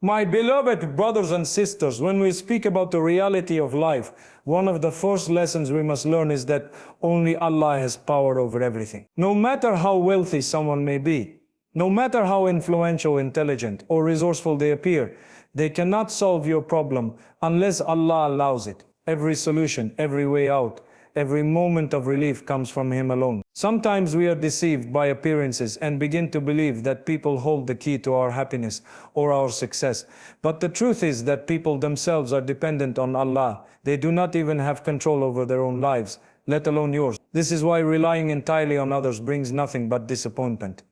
My beloved brothers and sisters, when we speak about the reality of life, one of the first lessons we must learn is that only Allah has power over everything. No matter how wealthy someone may be, no matter how influential, intelligent, or resourceful they appear, they cannot solve your problem unless Allah allows it. Every solution, every way out, every moment of relief comes from Him alone. Sometimes we are deceived by appearances and begin to believe that people hold the key to our happiness or our success. But the truth is that people themselves are dependent on Allah. They do not even have control over their own lives, let alone yours. This is why relying entirely on others brings nothing but disappointment.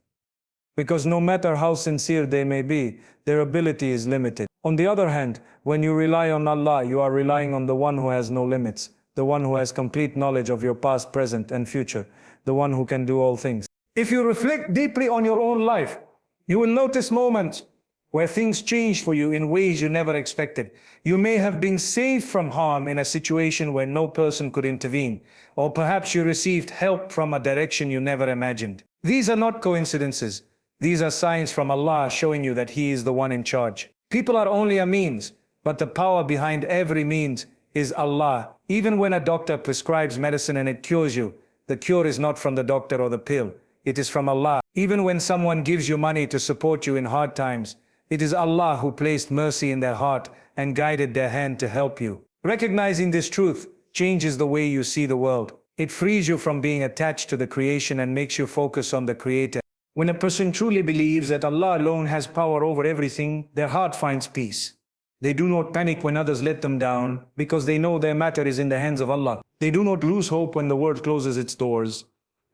Because no matter how sincere they may be, their ability is limited. On the other hand, when you rely on Allah, you are relying on the one who has no limits, the one who has complete knowledge of your past, present, and future, the one who can do all things. If you reflect deeply on your own life, you will notice moments where things change for you in ways you never expected. You may have been saved from harm in a situation where no person could intervene, or perhaps you received help from a direction you never imagined. These are not coincidences. These are signs from Allah showing you that He is the one in charge. People are only a means, but the power behind every means is Allah. Even when a doctor prescribes medicine and it cures you, the cure is not from the doctor or the pill. It is from Allah. Even when someone gives you money to support you in hard times, it is Allah who placed mercy in their heart and guided their hand to help you. Recognizing this truth changes the way you see the world. It frees you from being attached to the creation and makes you focus on the Creator. When a person truly believes that Allah alone has power over everything, their heart finds peace. They do not panic when others let them down, because they know their matter is in the hands of Allah. They do not lose hope when the world closes its doors,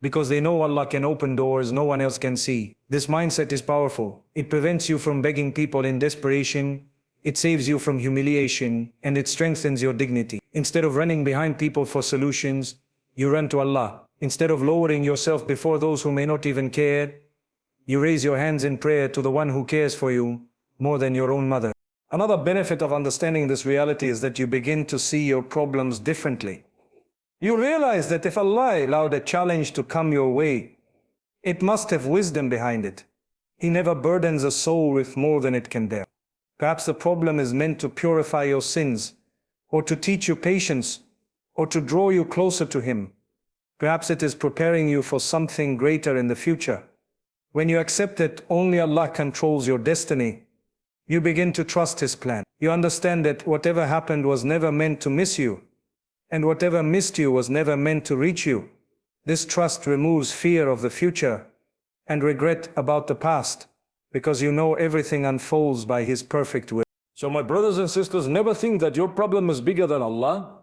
because they know Allah can open doors no one else can see. This mindset is powerful. It prevents you from begging people in desperation, it saves you from humiliation, and it strengthens your dignity. Instead of running behind people for solutions, you run to Allah. Instead of lowering yourself before those who may not even care, you raise your hands in prayer to the one who cares for you more than your own mother. Another benefit of understanding this reality is that you begin to see your problems differently. You realize that if Allah allowed a challenge to come your way, it must have wisdom behind it. He never burdens a soul with more than it can bear. Perhaps the problem is meant to purify your sins, or to teach you patience, or to draw you closer to Him. Perhaps it is preparing you for something greater in the future. When you accept that only Allah controls your destiny, you begin to trust His plan. You understand that whatever happened was never meant to miss you, and whatever missed you was never meant to reach you. This trust removes fear of the future and regret about the past, because you know everything unfolds by His perfect will. So my brothers and sisters, never think that your problem is bigger than Allah.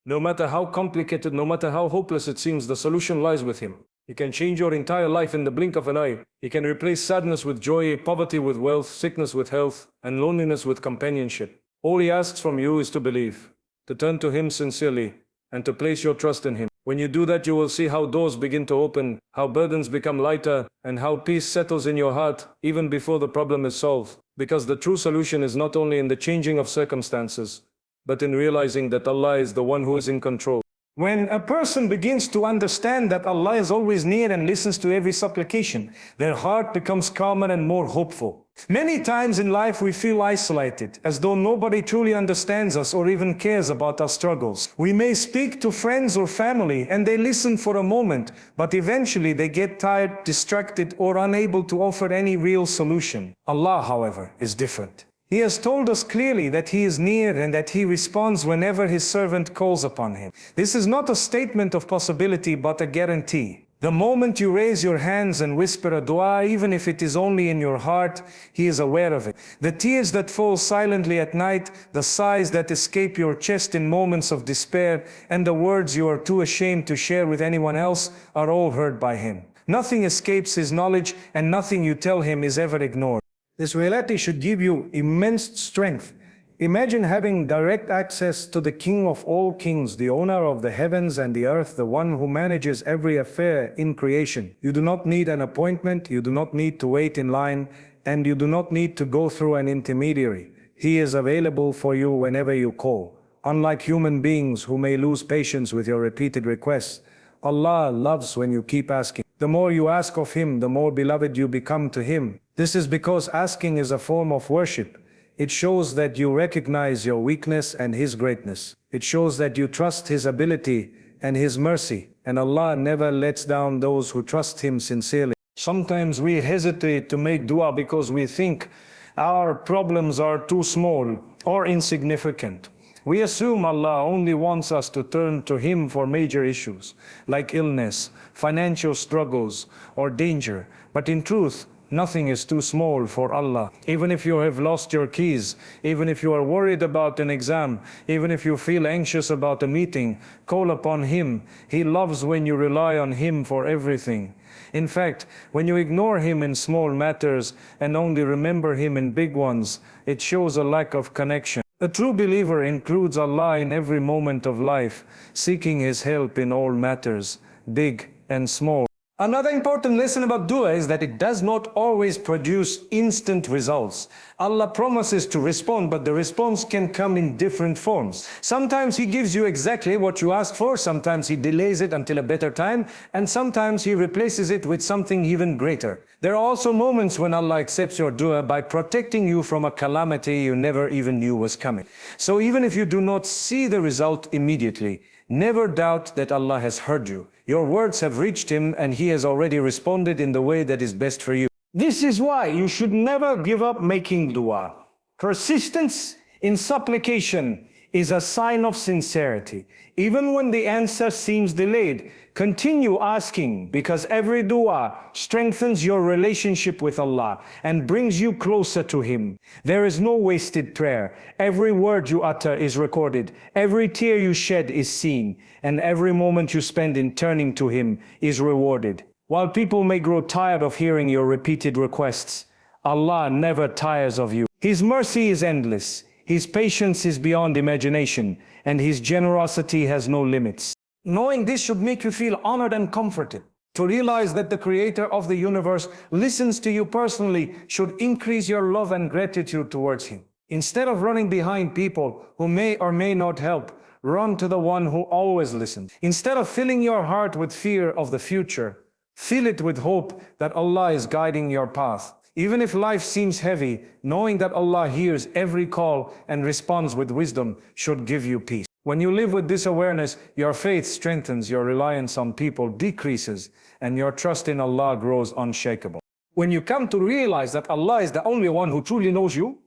No matter how complicated, no matter how hopeless it seems, the solution lies with Him. He can change your entire life in the blink of an eye. He can replace sadness with joy, poverty with wealth, sickness with health, and loneliness with companionship. All He asks from you is to believe, to turn to Him sincerely, and to place your trust in Him. When you do that, you will see how doors begin to open, how burdens become lighter, and how peace settles in your heart even before the problem is solved. Because the true solution is not only in the changing of circumstances, but in realizing that Allah is the one who is in control. When a person begins to understand that Allah is always near and listens to every supplication, their heart becomes calmer and more hopeful. Many times in life we feel isolated, as though nobody truly understands us or even cares about our struggles. We may speak to friends or family and they listen for a moment, but eventually they get tired, distracted, or unable to offer any real solution. Allah, however, is different. He has told us clearly that He is near and that He responds whenever His servant calls upon Him. This is not a statement of possibility but a guarantee. The moment you raise your hands and whisper a dua, even if it is only in your heart, He is aware of it. The tears that fall silently at night, the sighs that escape your chest in moments of despair, and the words you are too ashamed to share with anyone else are all heard by Him. Nothing escapes His knowledge, and nothing you tell Him is ever ignored. This reality should give you immense strength. Imagine having direct access to the King of all kings, the owner of the heavens and the earth, the one who manages every affair in creation. You do not need an appointment, you do not need to wait in line, and you do not need to go through an intermediary. He is available for you whenever you call. Unlike human beings who may lose patience with your repeated requests, Allah loves when you keep asking. The more you ask of Him, the more beloved you become to Him. This is because asking is a form of worship. It shows that you recognize your weakness and His greatness. It shows that you trust His ability and His mercy. And Allah never lets down those who trust Him sincerely. Sometimes we hesitate to make dua because we think our problems are too small or insignificant. We assume Allah only wants us to turn to Him for major issues, like illness, financial struggles, or danger. But in truth, nothing is too small for Allah. Even if you have lost your keys, even if you are worried about an exam, even if you feel anxious about a meeting, call upon Him. He loves when you rely on Him for everything. In fact, when you ignore Him in small matters and only remember Him in big ones, it shows a lack of connection. A true believer includes Allah in every moment of life, seeking His help in all matters, big and small. Another important lesson about dua is that it does not always produce instant results. Allah promises to respond, but the response can come in different forms. Sometimes He gives you exactly what you asked for, sometimes He delays it until a better time, and sometimes He replaces it with something even greater. There are also moments when Allah accepts your dua by protecting you from a calamity you never even knew was coming. So even if you do not see the result immediately, never doubt that Allah has heard you. Your words have reached Him and He has already responded in the way that is best for you. This is why you should never give up making dua. Persistence in supplication is a sign of sincerity. Even when the answer seems delayed, continue asking, because every dua strengthens your relationship with Allah and brings you closer to Him. There is no wasted prayer. Every word you utter is recorded. Every tear you shed is seen. And every moment you spend in turning to Him is rewarded. While people may grow tired of hearing your repeated requests, Allah never tires of you. His mercy is endless. His patience is beyond imagination, and His generosity has no limits. Knowing this should make you feel honored and comforted. To realize that the Creator of the universe listens to you personally should increase your love and gratitude towards Him. Instead of running behind people who may or may not help, run to the one who always listens. Instead of filling your heart with fear of the future, fill it with hope that Allah is guiding your path. Even if life seems heavy, knowing that Allah hears every call and responds with wisdom should give you peace. When you live with this awareness, your faith strengthens, your reliance on people decreases, and your trust in Allah grows unshakable. When you come to realize that Allah is the only one who truly knows you,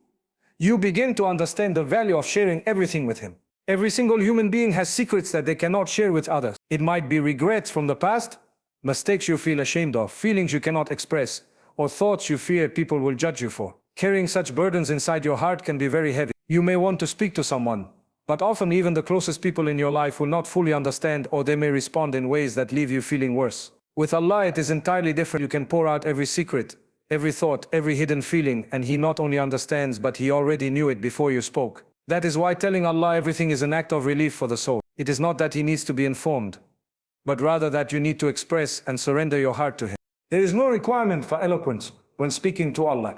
you begin to understand the value of sharing everything with Him. Every single human being has secrets that they cannot share with others. It might be regrets from the past, mistakes you feel ashamed of, feelings you cannot express, or thoughts you fear people will judge you for. Carrying such burdens inside your heart can be very heavy. You may want to speak to someone, but often even the closest people in your life will not fully understand, or they may respond in ways that leave you feeling worse. With Allah, it is entirely different. You can pour out every secret, every thought, every hidden feeling, and He not only understands, but He already knew it before you spoke. That is why telling Allah everything is an act of relief for the soul. It is not that He needs to be informed, but rather that you need to express and surrender your heart to Him. There is no requirement for eloquence when speaking to Allah.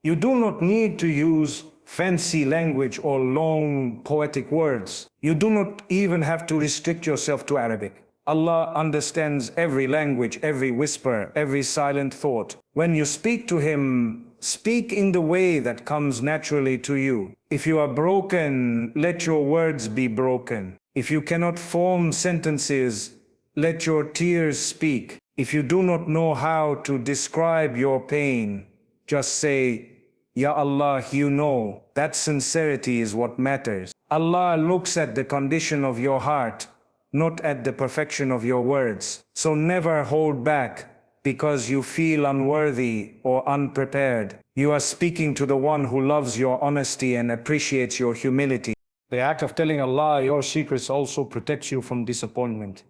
You do not need to use fancy language or long poetic words. You do not even have to restrict yourself to Arabic. Allah understands every language, every whisper, every silent thought. When you speak to Him, speak in the way that comes naturally to you. If you are broken, let your words be broken. If you cannot form sentences, let your tears speak. If you do not know how to describe your pain, just say, Ya Allah, you know. That sincerity is what matters. Allah looks at the condition of your heart, not at the perfection of your words. So never hold back because you feel unworthy or unprepared. You are speaking to the one who loves your honesty and appreciates your humility. The act of telling Allah your secrets also protects you from disappointment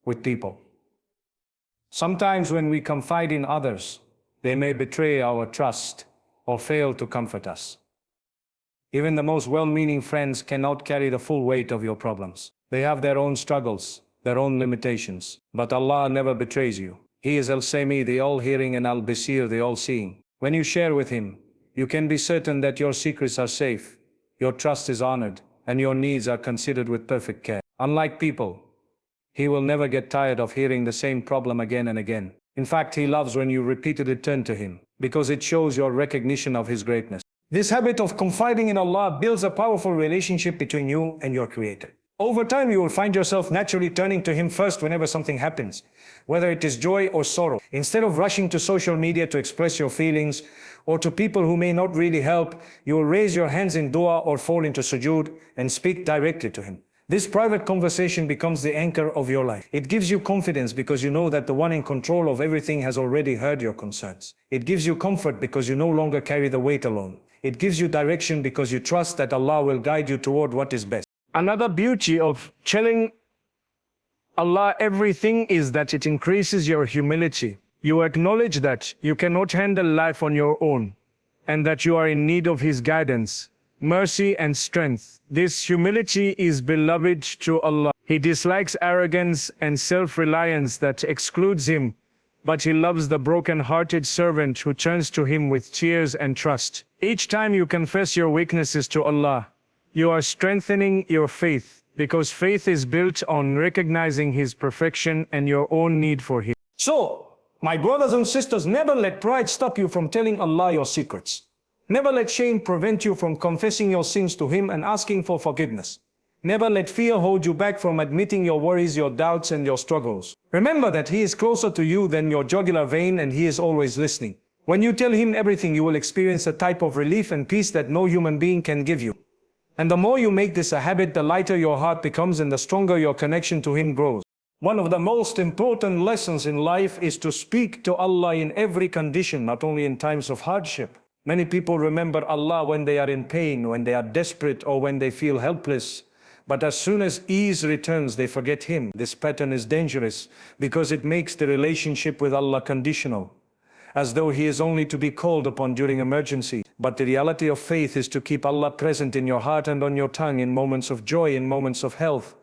with people. Sometimes when we confide in others, they may betray our trust or fail to comfort us. Even the most well-meaning friends cannot carry the full weight of your problems. They have their own struggles, their own limitations. But Allah never betrays you. He is Al-Sami, the all-hearing, and Al-Basir, the all-seeing. When you share with Him, you can be certain that your secrets are safe, your trust is honored, and your needs are considered with perfect care. Unlike people, He will never get tired of hearing the same problem again and again. In fact, He loves when you repeatedly turn to Him, because it shows your recognition of His greatness. This habit of confiding in Allah builds a powerful relationship between you and your Creator. Over time, you will find yourself naturally turning to Him first whenever something happens, whether it is joy or sorrow. Instead of rushing to social media to express your feelings, or to people who may not really help, you will raise your hands in dua or fall into sujood and speak directly to Him. This private conversation becomes the anchor of your life. It gives you confidence because you know that the one in control of everything has already heard your concerns. It gives you comfort because you no longer carry the weight alone. It gives you direction because you trust that Allah will guide you toward what is best. Another beauty of telling Allah everything is that it increases your humility. You acknowledge that you cannot handle life on your own and that you are in need of His guidance, mercy and strength. This humility is beloved to Allah. He dislikes arrogance and self-reliance that excludes Him, but He loves the broken-hearted servant who turns to Him with tears and trust. Each time you confess your weaknesses to Allah, you are strengthening your faith, because faith is built on recognizing His perfection and your own need for Him. So, my brothers and sisters, never let pride stop you from telling Allah your secrets. Never let shame prevent you from confessing your sins to Him and asking for forgiveness. Never let fear hold you back from admitting your worries, your doubts, and your struggles. Remember that He is closer to you than your jugular vein, and He is always listening. When you tell Him everything, you will experience a type of relief and peace that no human being can give you. And the more you make this a habit, the lighter your heart becomes and the stronger your connection to Him grows. One of the most important lessons in life is to speak to Allah in every condition, not only in times of hardship. Many people remember Allah when they are in pain, when they are desperate, or when they feel helpless. But as soon as ease returns, they forget Him. This pattern is dangerous because it makes the relationship with Allah conditional, as though He is only to be called upon during emergency. But the reality of faith is to keep Allah present in your heart and on your tongue in moments of joy, in moments of health,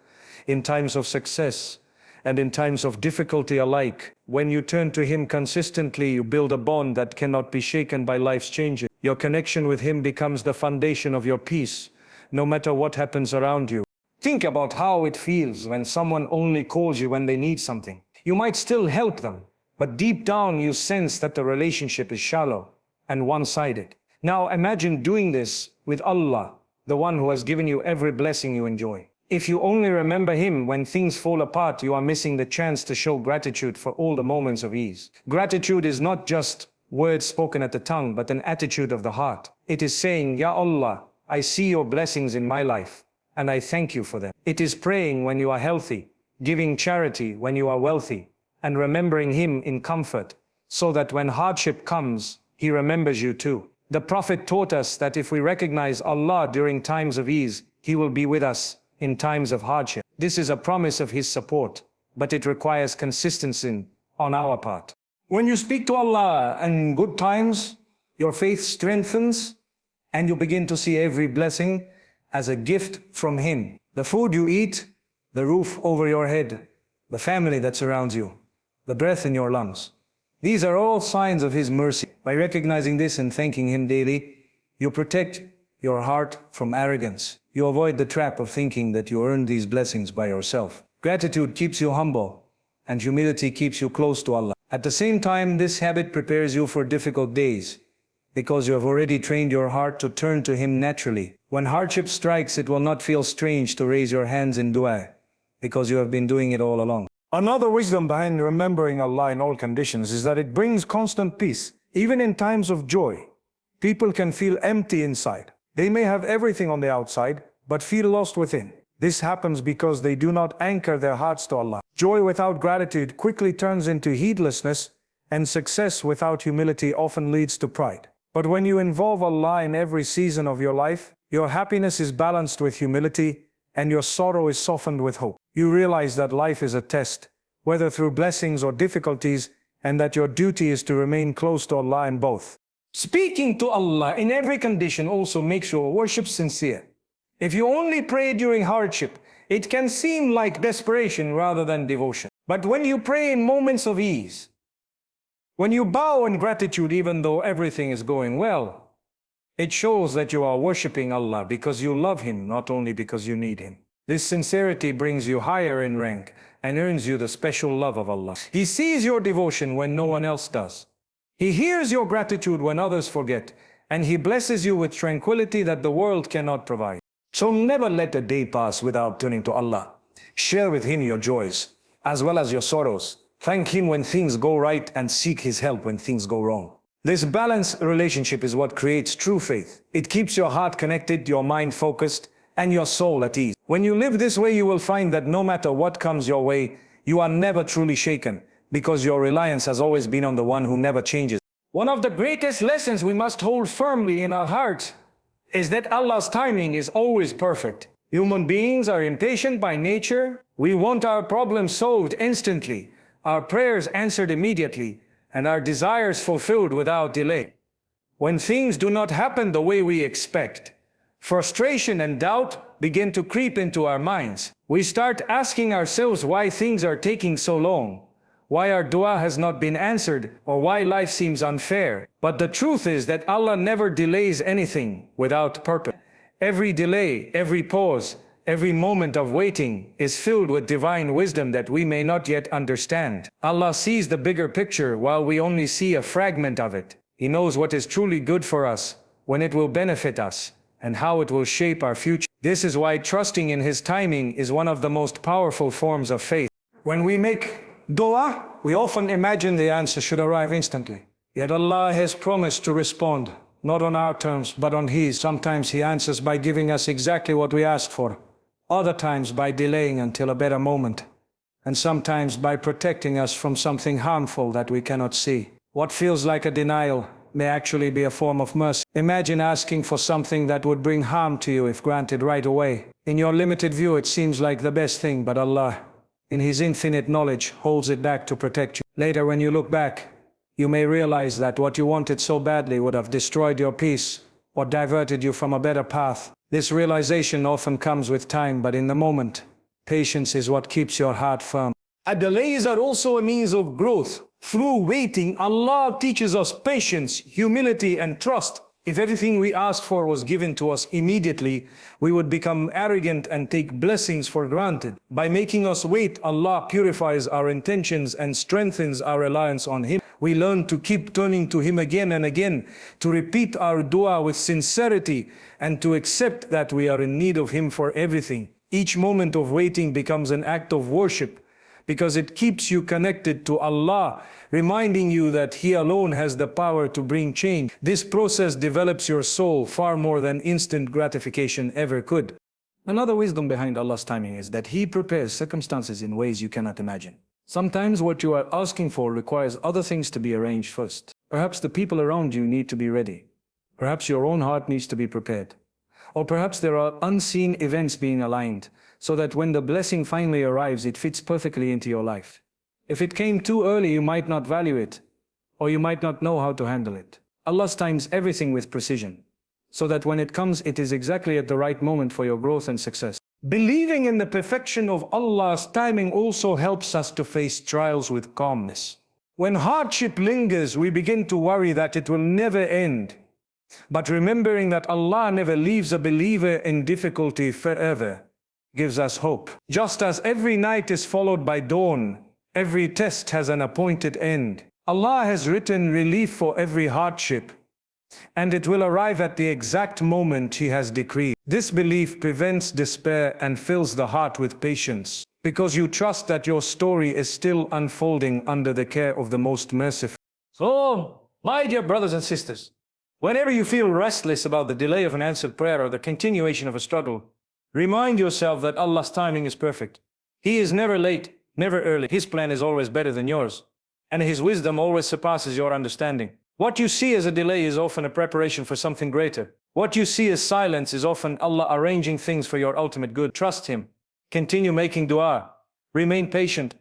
in times of success, and in times of difficulty alike. When you turn to Him consistently, you build a bond that cannot be shaken by life's changes. Your connection with Him becomes the foundation of your peace, no matter what happens around you. Think about how it feels when someone only calls you when they need something. You might still help them, but deep down you sense that the relationship is shallow and one-sided. Now imagine doing this with Allah, the one who has given you every blessing you enjoy. If you only remember Him when things fall apart, you are missing the chance to show gratitude for all the moments of ease. Gratitude is not just words spoken at the tongue, but an attitude of the heart. It is saying, Ya Allah, I see your blessings in my life, and I thank you for them. It is praying when you are healthy, giving charity when you are wealthy, and remembering Him in comfort, so that when hardship comes, He remembers you too. The Prophet taught us that if we recognize Allah during times of ease, He will be with us in times of hardship. This is a promise of His support, but it requires consistency on our part. When you speak to Allah in good times, your faith strengthens and you begin to see every blessing as a gift from Him. The food you eat, the roof over your head, the family that surrounds you, the breath in your lungs. These are all signs of His mercy. By recognizing this and thanking Him daily, you protect your heart from arrogance. You avoid the trap of thinking that you earned these blessings by yourself. Gratitude keeps you humble, and humility keeps you close to Allah. At the same time, this habit prepares you for difficult days, because you have already trained your heart to turn to Him naturally. When hardship strikes, it will not feel strange to raise your hands in dua, because you have been doing it all along. Another wisdom behind remembering Allah in all conditions is that it brings constant peace. Even in times of joy, people can feel empty inside. They may have everything on the outside, but feel lost within. This happens because they do not anchor their hearts to Allah. Joy without gratitude quickly turns into heedlessness, and success without humility often leads to pride. But when you involve Allah in every season of your life, your happiness is balanced with humility, and your sorrow is softened with hope. You realize that life is a test, whether through blessings or difficulties, and that your duty is to remain close to Allah in both. Speaking to Allah in every condition also makes your worship sincere. If you only pray during hardship, it can seem like desperation rather than devotion. But when you pray in moments of ease, when you bow in gratitude even though everything is going well, it shows that you are worshiping Allah because you love Him, not only because you need Him. This sincerity brings you higher in rank and earns you the special love of Allah. He sees your devotion when no one else does. He hears your gratitude when others forget, and He blesses you with tranquility that the world cannot provide. So never let a day pass without turning to Allah. Share with Him your joys, as well as your sorrows. Thank Him when things go right and seek His help when things go wrong. This balanced relationship is what creates true faith. It keeps your heart connected, your mind focused, and your soul at ease. When you live this way, you will find that no matter what comes your way, you are never truly shaken, because your reliance has always been on the one who never changes. One of the greatest lessons we must hold firmly in our hearts is that Allah's timing is always perfect. Human beings are impatient by nature. We want our problems solved instantly, our prayers answered immediately, and our desires fulfilled without delay. When things do not happen the way we expect, frustration and doubt begin to creep into our minds. We start asking ourselves why things are taking so long, why our dua has not been answered, or why life seems unfair. But the truth is that Allah never delays anything without purpose. Every delay, every pause, every moment of waiting is filled with divine wisdom that we may not yet understand. Allah sees the bigger picture while we only see a fragment of it. He knows what is truly good for us, when it will benefit us, and how it will shape our future. This is why trusting in His timing is one of the most powerful forms of faith. When we make dua, we often imagine the answer should arrive instantly. Yet Allah has promised to respond, not on our terms, but on His. Sometimes He answers by giving us exactly what we asked for. Other times by delaying until a better moment. And sometimes by protecting us from something harmful that we cannot see. What feels like a denial may actually be a form of mercy. Imagine asking for something that would bring harm to you if granted right away. In your limited view, it seems like the best thing, but Allah, in His infinite knowledge, holds it back to protect you. Later, when you look back, you may realize that what you wanted so badly would have destroyed your peace or diverted you from a better path. This realization often comes with time, but in the moment, patience is what keeps your heart firm. Delays are also a means of growth. Through waiting, Allah teaches us patience, humility, and trust. If everything we asked for was given to us immediately, we would become arrogant and take blessings for granted. By making us wait, Allah purifies our intentions and strengthens our reliance on Him. We learn to keep turning to Him again and again, to repeat our dua with sincerity, and to accept that we are in need of Him for everything. Each moment of waiting becomes an act of worship, because it keeps you connected to Allah, reminding you that He alone has the power to bring change. This process develops your soul far more than instant gratification ever could. Another wisdom behind Allah's timing is that He prepares circumstances in ways you cannot imagine. Sometimes what you are asking for requires other things to be arranged first. Perhaps the people around you need to be ready. Perhaps your own heart needs to be prepared. Or perhaps there are unseen events being aligned, so that when the blessing finally arrives, it fits perfectly into your life. If it came too early, you might not value it, or you might not know how to handle it. Allah times everything with precision, so that when it comes, it is exactly at the right moment for your growth and success. Believing in the perfection of Allah's timing also helps us to face trials with calmness. When hardship lingers, we begin to worry that it will never end. But remembering that Allah never leaves a believer in difficulty forever gives us hope. Just as every night is followed by dawn, every test has an appointed end. Allah has written relief for every hardship, and it will arrive at the exact moment He has decreed. This belief prevents despair and fills the heart with patience, because you trust that your story is still unfolding under the care of the Most Merciful. So, my dear brothers and sisters, whenever you feel restless about the delay of an answered prayer or the continuation of a struggle, remind yourself that Allah's timing is perfect. He is never late, never early. His plan is always better than yours, and His wisdom always surpasses your understanding. What you see as a delay is often a preparation for something greater. What you see as silence is often Allah arranging things for your ultimate good. Trust Him. Continue making dua. Remain patient.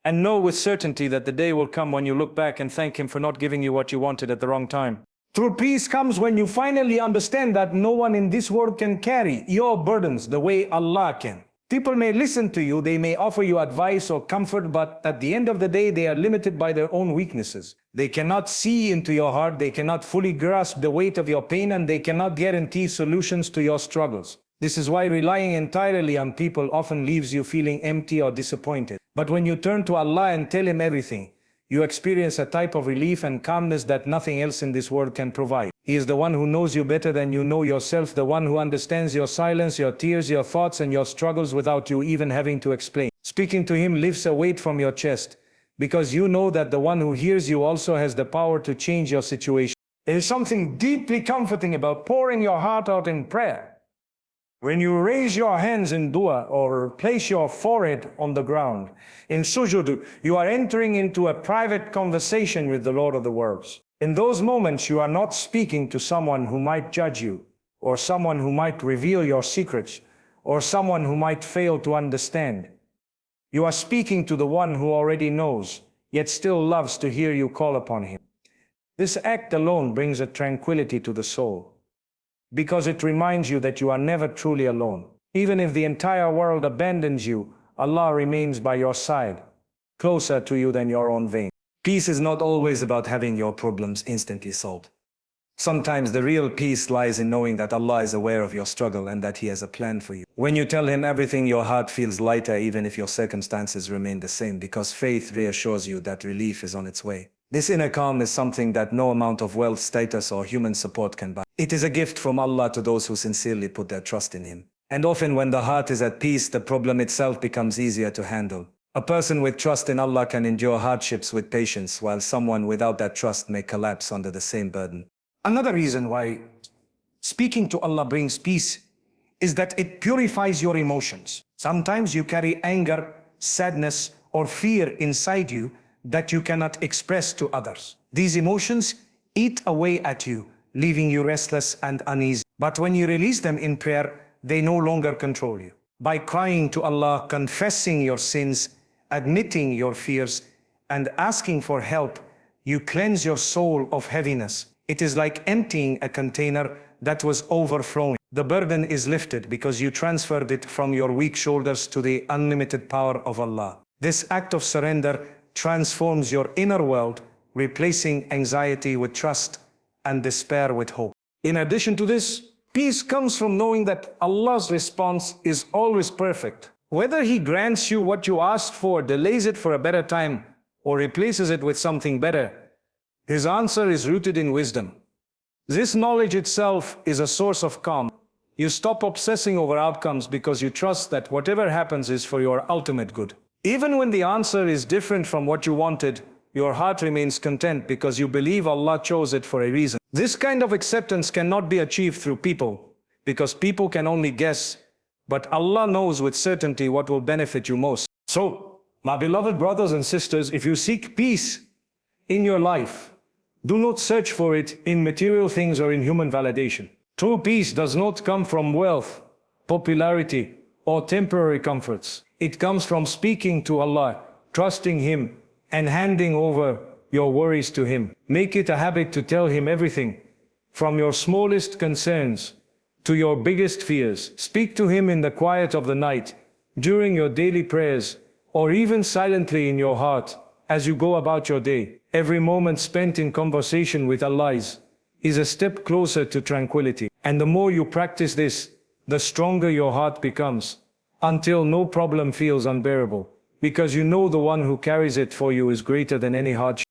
And know with certainty that the day will come when you look back and thank Him for not giving you what you wanted at the wrong time. True peace comes when you finally understand that no one in this world can carry your burdens the way Allah can. People may listen to you, they may offer you advice or comfort, but at the end of the day, they are limited by their own weaknesses. They cannot see into your heart, they cannot fully grasp the weight of your pain, and they cannot guarantee solutions to your struggles. This is why relying entirely on people often leaves you feeling empty or disappointed. But when you turn to Allah and tell Him everything, You experience a type of relief and calmness that nothing else in this world can provide. He is the one who knows you better than you know yourself, the one who understands your silence, your tears, your thoughts, and your struggles without you even having to explain. Speaking to him lifts a weight from your chest, because you know that the one who hears you also has the power to change your situation. There is something deeply comforting about pouring your heart out in prayer. When you raise your hands in dua or place your forehead on the ground in sujud, you are entering into a private conversation with the Lord of the worlds. In those moments, you are not speaking to someone who might judge you, or someone who might reveal your secrets, or someone who might fail to understand. You are speaking to the one who already knows, yet still loves to hear you call upon him. This act alone brings a tranquility to the soul, because it reminds you that you are never truly alone. Even if the entire world abandons you, Allah remains by your side, closer to you than your own vein. Peace is not always about having your problems instantly solved. Sometimes the real peace lies in knowing that Allah is aware of your struggle and that He has a plan for you. When you tell Him everything, your heart feels lighter even if your circumstances remain the same, because faith reassures you that relief is on its way. This inner calm is something that no amount of wealth, status, or human support can buy. It is a gift from Allah to those who sincerely put their trust in Him. And often when the heart is at peace, the problem itself becomes easier to handle. A person with trust in Allah can endure hardships with patience, while someone without that trust may collapse under the same burden. Another reason why speaking to Allah brings peace is that it purifies your emotions. Sometimes you carry anger, sadness, or fear inside you that you cannot express to others. These emotions eat away at you, leaving you restless and uneasy. But when you release them in prayer, they no longer control you. By crying to Allah, confessing your sins, admitting your fears, and asking for help, you cleanse your soul of heaviness. It is like emptying a container that was overflowing. The burden is lifted because you transferred it from your weak shoulders to the unlimited power of Allah. This act of surrender transforms your inner world, replacing anxiety with trust and despair with hope. In addition to this, peace comes from knowing that Allah's response is always perfect. Whether He grants you what you asked for, delays it for a better time, or replaces it with something better, His answer is rooted in wisdom. This knowledge itself is a source of calm. You stop obsessing over outcomes because you trust that whatever happens is for your ultimate good. Even when the answer is different from what you wanted, your heart remains content because you believe Allah chose it for a reason. This kind of acceptance cannot be achieved through people, because people can only guess, but Allah knows with certainty what will benefit you most. So, my beloved brothers and sisters, if you seek peace in your life, do not search for it in material things or in human validation. True peace does not come from wealth, popularity, or temporary comforts. It comes from speaking to Allah, trusting Him, and handing over your worries to Him. Make it a habit to tell Him everything, from your smallest concerns to your biggest fears. Speak to Him in the quiet of the night, during your daily prayers, or even silently in your heart as you go about your day. Every moment spent in conversation with Allah is a step closer to tranquility. And the more you practice this, the stronger your heart becomes, until no problem feels unbearable, because you know the one who carries it for you is greater than any hardship.